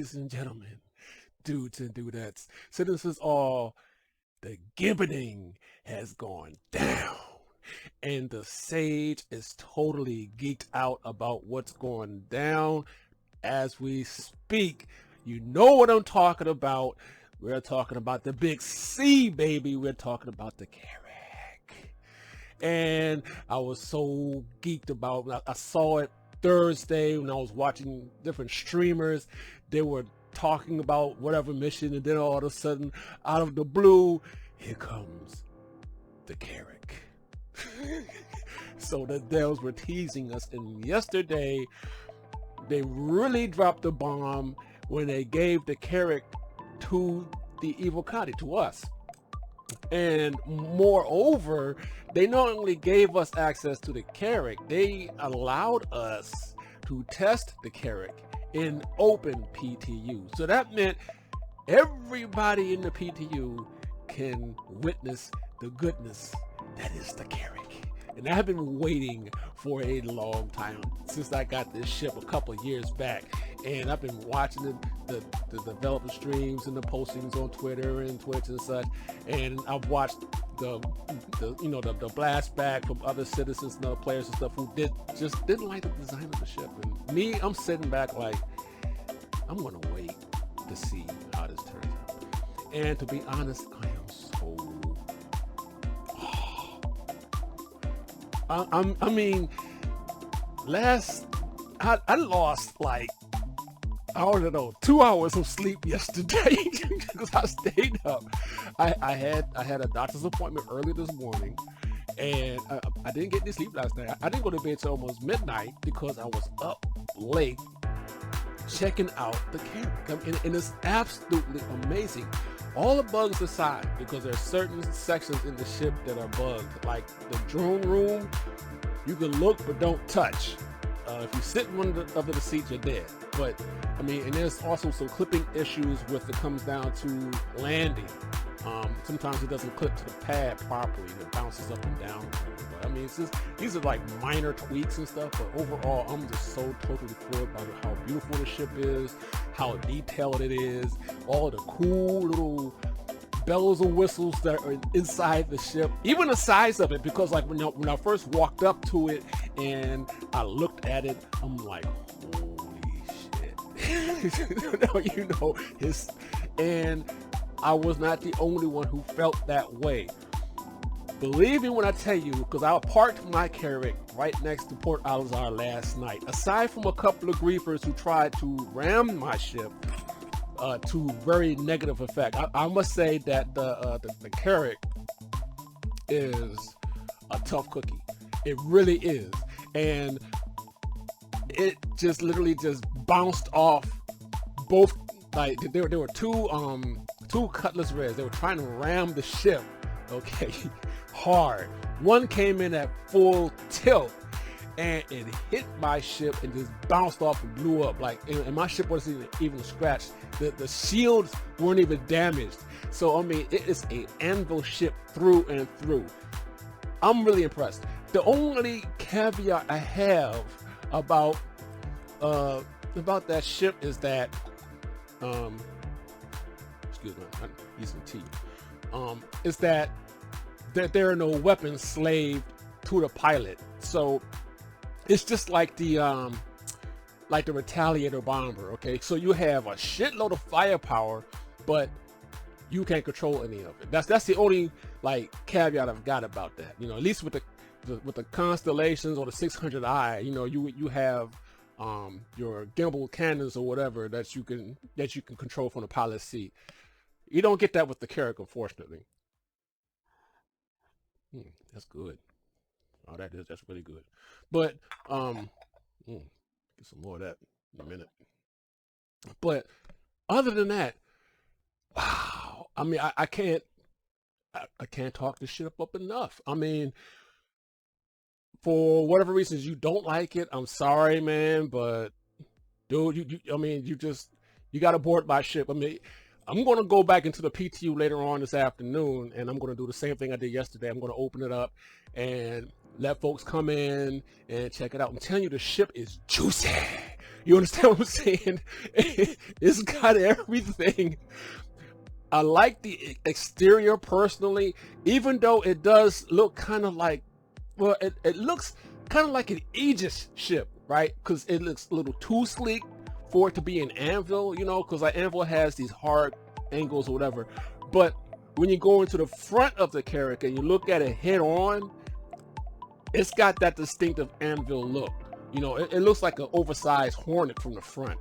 ladies and gentlemen, dudes and dudettes, citizens all, the gibbeting has gone down. And the sage is totally geeked out about what's going down as we speak. You know what I'm talking about. We're talking about the big C, baby. We're talking about the Carrack. And I was so geeked about, I saw it Thursday when I was watching different streamers. They were talking about whatever mission, and then all of a sudden, out of the blue, here comes the Carrack. So the devs were teasing us, and yesterday they really dropped the bomb when they gave the Carrack to the Evil Cotty, to us. And moreover, they not only gave us access to the Carrack, they allowed us to test the Carrack in open PTU. So that meant everybody in the PTU can witness the goodness that is the Carrack. And I've been waiting for a long time since I got this ship a couple of years back. And I've been watching the developer streams and the postings on Twitter and Twitch and such. And I've watched the blast back from other citizens and other players and stuff who just didn't like the design of the ship. And me, I'm sitting back like, I'm gonna wait to see how this turns out. And to be honest, I am so I mean, I lost like, I don't know, 2 hours of sleep yesterday because I stayed up. I had a doctor's appointment early this morning, and I didn't get any sleep last night. I didn't go to bed till almost midnight because I was up late checking out the Carrack, and it's absolutely amazing. All the bugs aside, because there are certain sections in the ship that are bugged, like the drone room, you can look but don't touch. If you sit in one of the seats, you're dead. But I mean, and there's also some clipping issues with it comes down to landing. Sometimes it doesn't clip to the pad properly and it bounces up and down. But I mean, it's just, these are like minor tweaks and stuff, but overall, I'm just so totally thrilled by how beautiful the ship is, how detailed it is, all the cool little bells and whistles that are inside the ship, even the size of it, because like when I first walked up to it and I looked at it, I'm like, holy shit. And I was not the only one who felt that way. Believe me when I tell you, because I parked my Carrack right next to Port Alizar last night. Aside from a couple of griefers who tried to ram my ship to very negative effect, I must say that the Carrack is a tough cookie. It really is, and it just literally just bounced off both. Like there were two Cutlass Reds. They were trying to ram the ship, okay, hard. One came in at full tilt, and it hit my ship and just bounced off and blew up. Like, and my ship wasn't even scratched. The shields weren't even damaged. So I mean, it is a Anvil ship through and through. I'm really impressed. The only caveat I have about that ship is that, excuse me, I'm using tea. Is that there are no weapons slaved to the pilot. So it's just like the Retaliator bomber. Okay, so you have a shitload of firepower, but you can't control any of it. That's the only like caveat I've got about that. You know, at least with the constellations or the 600i, you know, you have your gimbal cannons or whatever that you can control from the pilot's seat. You don't get that with the Carrack, unfortunately. That's good. Oh, that's really good. But get some more of that in a minute. But other than that, wow. I mean, I can't talk this shit up enough. I mean, for whatever reasons you don't like it, I'm sorry, man, but dude, you got to board my ship. I mean, I'm going to go back into the PTU later on this afternoon, and I'm going to do the same thing I did yesterday. I'm going to open it up and let folks come in and check it out. I'm telling you, the ship is juicy. You understand what I'm saying? It's got everything. I like the exterior personally, even though it does look kind of like, well, it looks kind of like an Aegis ship, right? Because it looks a little too sleek for it to be an Anvil, you know, because like Anvil has these hard angles or whatever. But when you go into the front of the Carrack and you look at it head on, it's got that distinctive Anvil look. You know, it looks like an oversized Hornet from the front.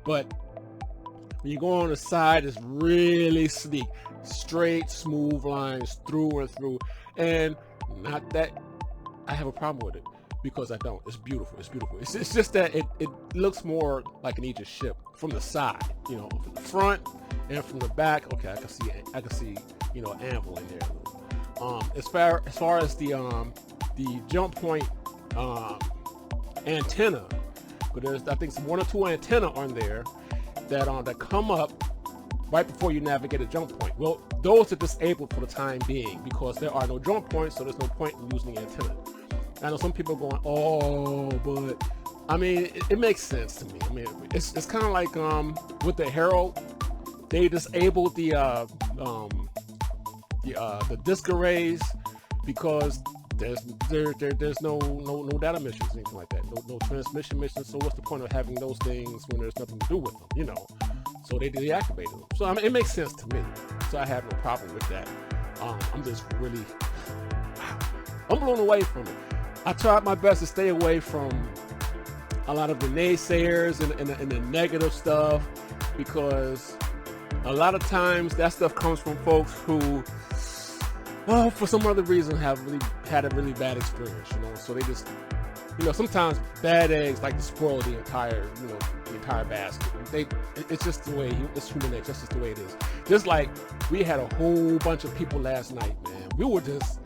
But when you go on the side, it's really sleek. Straight, smooth lines through and through. And not that I have a problem with it, because I don't. It's beautiful. It's beautiful. It's just that it looks more like an Aegis ship from the side, you know, from the front and from the back. Okay, I can see, you know, Anvil in there. As far as the jump point antenna, but there's, I think, one or two antenna on there that come up right before you navigate a jump point. Well, those are disabled for the time being because there are no jump points, so there's no point in using the antenna. I know some people are going, oh, but I mean, it makes sense to me. I mean, it's kind of like with the Herald, they disabled the disc arrays because there's no data missions, anything like that, no transmission missions. So what's the point of having those things when there's nothing to do with them, you know? So they deactivated them. So I mean, it makes sense to me. So I have no problem with that. I'm just really, I'm blown away from it. I tried my best to stay away from a lot of the naysayers and the negative stuff, because a lot of times that stuff comes from folks who, well, for some other reason have really had a really bad experience, you know. So they just, you know, sometimes bad eggs like to spoil the entire, you know, the entire basket. It's just the way, it's human nature. That's just the way it is. Just like we had a whole bunch of people last night, man. We were just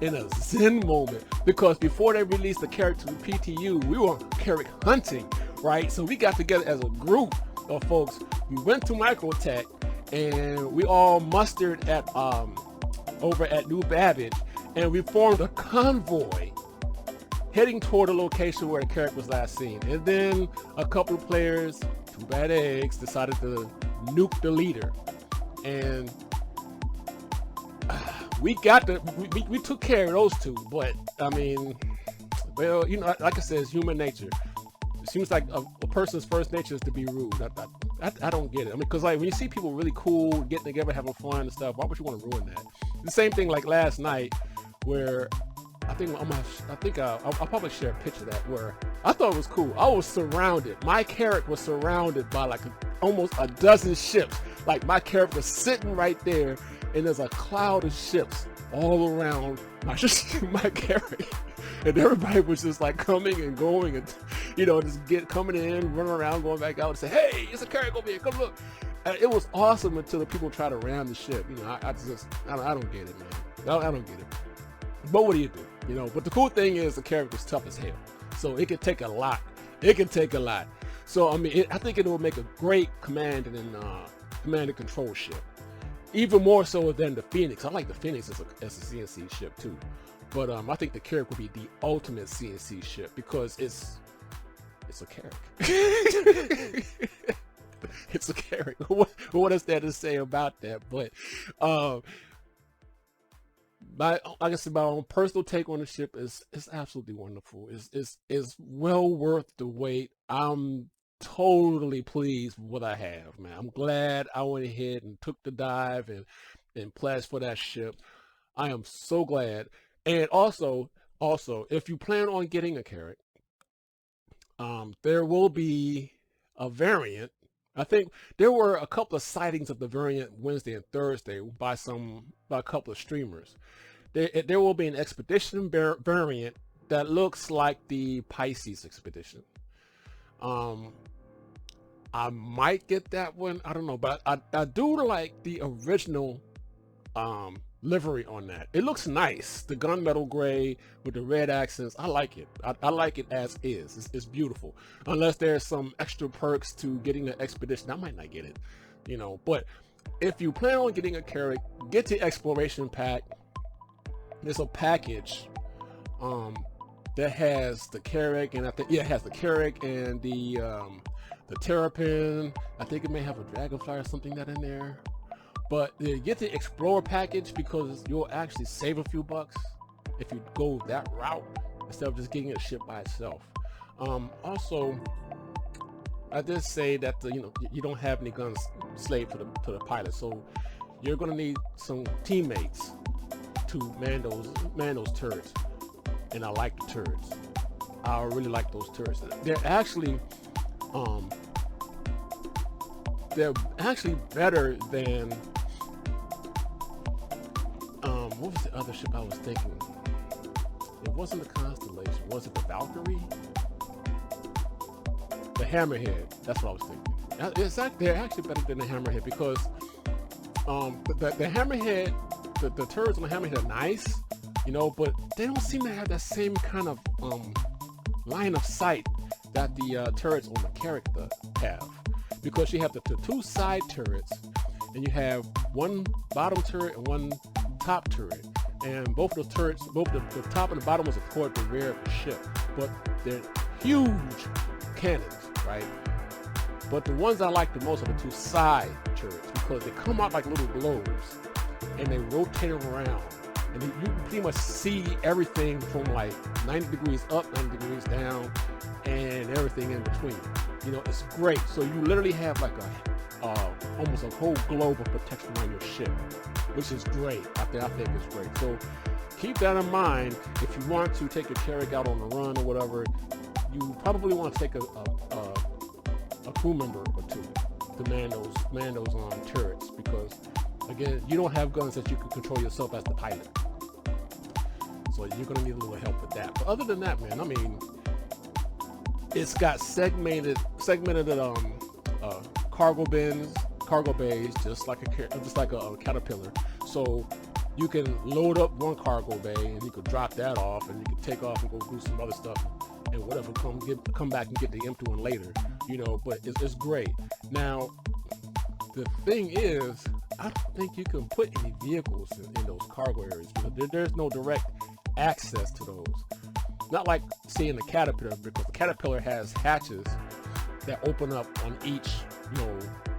in a zen moment, because before they released the Carrack to the PTU, we were Carrack hunting, right? So we got together as a group of folks. We went to Microtech and we all mustered at over at New Babbage, and we formed a convoy heading toward the location where the Carrack was last seen. And then a couple of players, two bad eggs, decided to nuke the leader, and we took care of those two. But I mean, well, you know, like I said, it's human nature. It seems like a person's first nature is to be rude. I don't get it. I mean, because like when you see people really cool, getting together, having fun and stuff, why would you want to ruin that? The same thing like last night, where I'll probably share a picture of that, where I thought it was cool. I was surrounded. My Carrack was surrounded by like almost a dozen ships. Like my Carrack was sitting right there, and there's a cloud of ships all around my Carrack. And everybody was just like coming and going, and you know, just coming in, running around, going back out, and say, "Hey, it's a Carrack over here. Come look." And it was awesome until the people try to ram the ship. You know, I don't get it, man. I don't get it. But what do you do? You know. But the cool thing is the Carrack is tough as hell, so it can take a lot. It can take a lot. So I mean, I think it will make a great command and control ship. Even more so than the Phoenix. I like the Phoenix as a CNC ship too. But I think the Carrack would be the ultimate CNC ship, because it's a Carrack. It's a Carrack. What is there to say about that? But like I said, my own personal take on the ship is absolutely wonderful. It's well worth the wait. I'm totally pleased with what I have, man. I'm glad I went ahead and took the dive and pledged for that ship. I am so glad. And also, if you plan on getting a Carrack, there will be a variant. I think there were a couple of sightings of the variant Wednesday and Thursday by a couple of streamers. There will be an expedition variant that looks like the Pisces expedition. I might get that one. I don't know, but I do like the original livery on that. It looks nice. The gunmetal gray with the red accents. I like it. I like it as is. It's beautiful. Unless there's some extra perks to getting the expedition, I might not get it, you know. But if you plan on getting a Carrack, get the exploration pack. There's a package that has the Carrack, and I think, yeah, it has the Carrack and the the Terrapin. I think it may have a Dragonfly or something that in there. But you get the Explorer package because you'll actually save a few bucks if you go that route instead of just getting it shipped by itself. Also, I did say that you don't have any guns slaved to the pilot, so you're gonna need some teammates to man those turrets. And I like the turrets. I really like those turrets. They're actually better than what was the other ship I was thinking? It wasn't the Constellation. Was it the Valkyrie? The Hammerhead. That's what I was thinking. They're actually better than the Hammerhead because the Hammerhead, the turrets on the Hammerhead are nice, but they don't seem to have that same kind of line of sight that the turrets on the Carrack have, because you have the two side turrets and you have one bottom turret and one top turret, and both of the turrets, both the top and the bottom was of course the rear of the ship, but they're huge cannons, right? But the ones I like the most are the two side turrets because they come out like little globes and they rotate around, and you can pretty much see everything from like 90 degrees up, 90 degrees down, and everything in between. It's great. So you literally have like almost a whole globe of protection on your ship, which is great. I think it's great. So keep that in mind if you want to take your Carrack out on the run or whatever. You probably want to take a crew member or two to man those turrets, because again, you don't have guns that you can control yourself as the pilot, so you're gonna need a little help with that. But other than that, man, I mean, it's got segmented cargo bays, just like a Caterpillar. So you can load up one cargo bay and you can drop that off, and you can take off and go do some other stuff, and whatever, come back and get the empty one later, but it's great. Now, the thing is, I don't think you can put any vehicles in those cargo areas because there's no direct access to those. Not like seeing the Caterpillar, because the Caterpillar has hatches that open up on each,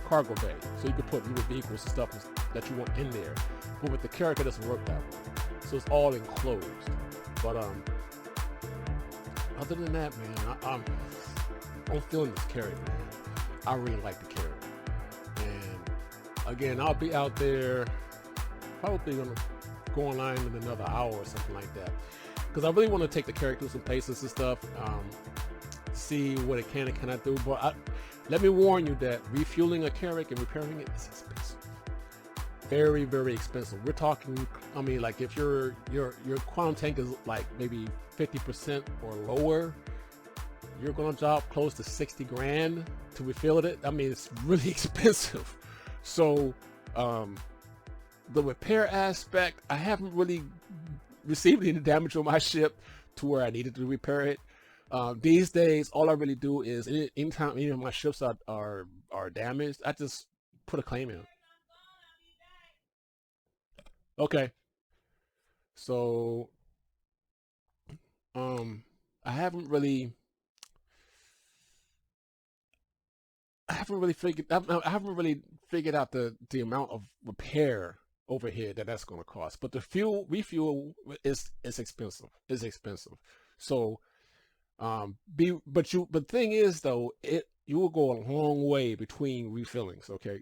cargo bay, so you can put little vehicles and stuff that you want in there. But with the Carrack, it doesn't work that way, so it's all enclosed. But other than that, man, I'm feeling this Carrack, man. I really like the Carrack, and again, I'll be out there probably gonna go online in another hour or something like that, because I really want to take the Carrack through some places and stuff, see what it can and cannot do. But let me warn you that refueling a Carrack and repairing it is expensive. Very, very expensive. We're talking, I mean, like if your quantum tank is like maybe 50% or lower, you're gonna drop close to 60 grand to refill it. I mean, it's really expensive. So the repair aspect, I haven't really received any damage on my ship to where I needed to repair it. These days, all I really do is anytime any of my ships are damaged, I just put a claim in. Okay, so I haven't really figured out the amount of repair over here that's going to cost. But the refuel is expensive. It's expensive. So but the thing is though, you will go a long way between refillings. Okay,